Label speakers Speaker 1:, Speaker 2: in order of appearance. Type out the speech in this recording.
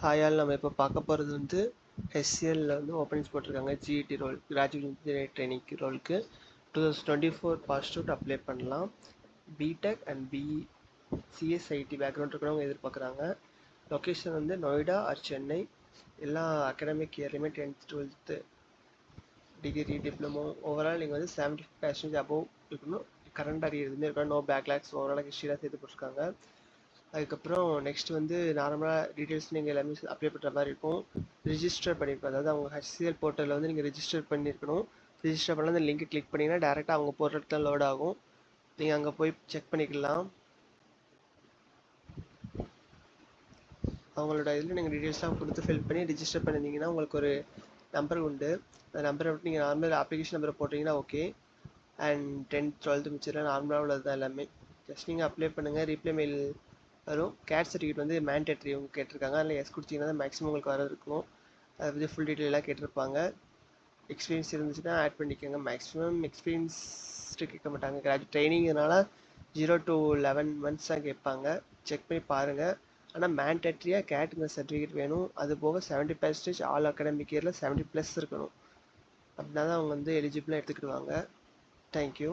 Speaker 1: Hi all, நம்ம இப்போ பார்க்க போகிறது வந்து HCLல வந்து ஓப்பனிங்ஸ் போட்டிருக்காங்க. GET role, graduate engineering training ரோலுக்கு 2024 பாஸ்ட் அவுட் அப்ளை பண்ணலாம். BTech and BE CSIT background இருக்கிறவங்க எதிர்பார்க்குறாங்க. லொக்கேஷன் வந்து நொய்டா ஆர் சென்னை. எல்லா அகாடமிக் இயர்லையுமே 10th 12th degree diploma overall நீங்கள் வந்து 70% அபோவ் இருக்கணும். கரண்ட் அரியர் எதுவுமே இருக்கணும். நோ பேக்லாக்ஸ் ஓவரால் ஹிஸ்ட்ரியாக சேர்த்து போட்டிருக்காங்க. அதுக்கப்புறம் நெக்ஸ்ட் வந்து நார்மலாக டீட்டெயில்ஸ் நீங்கள் எல்லாமே அப்ளை பண்ணுற மாதிரி இருக்கும். ரிஜிஸ்டர் பண்ணியிருக்கோம், அதாவது அவங்க HCL போர்ட்டலில் வந்து நீங்கள் ரிஜிஸ்டர் பண்ணியிருக்கணும். ரிஜிஸ்டர் பண்ணால் அந்த லிங்க் கிளிக் பண்ணிங்கன்னா டேரெக்டாக அவங்க போர்ட்டலுக்கு தான் லோட் ஆகும். நீங்கள் அங்கே போய் செக் பண்ணிக்கலாம். அவங்களோட இதில் நீங்கள் டீட்டெயில்ஸ்லாம் கொடுத்து ஃபில் பண்ணி ரிஜிஸ்டர் பண்ணியிருந்தீங்கன்னா உங்களுக்கு ஒரு நம்பர் உண்டு. அந்த நம்பரை விட்டு நீங்கள் நார்மல் அப்ளிகேஷன் நம்பரை போட்டிங்கன்னா ஓகே. அண்ட் 10th 12th மிச்சம் நார்மலாக உள்ளது தான் எல்லாமே. ஜஸ்ட் நீங்கள் அப்ளை பண்ணுங்கள், ரீப்ளை மெயில் வரும். கேட் சர்டிஃபிகேட் வந்து மேண்டேட்ரி அவங்க கேட்டிருக்காங்க. அதில் எஸ் கொடுத்தீங்கன்னா தான் மேக்ஸிமம் உங்களுக்கு வர இருக்கும். அதை பற்றி ஃபுல் டீட்டெயிலாக கேட்டிருப்பாங்க. எக்ஸ்பீரியன்ஸ் இருந்துச்சுன்னா ஆட் பண்ணிக்கோங்க. மேக்ஸிமம் எக்ஸ்பீரியன்ஸ்ட்டு கேட்க மாட்டாங்க. கிராஜுவேட் ட்ரைனிங்னால 0 to 11 months தான் கேட்பாங்க. செக் பண்ணி பாருங்கள். ஆனால் மேண்டேட்ரியாக கேட்டுங்க சர்டிஃபிகேட் வேணும். அது போக 70% ஆல் அகாடமிக் இயரில் 70+ இருக்கணும். அப்படின்னா தான் அவங்க வந்து எலிஜிபிளாக எடுத்துக்கிடுவாங்க. தேங்க்யூ.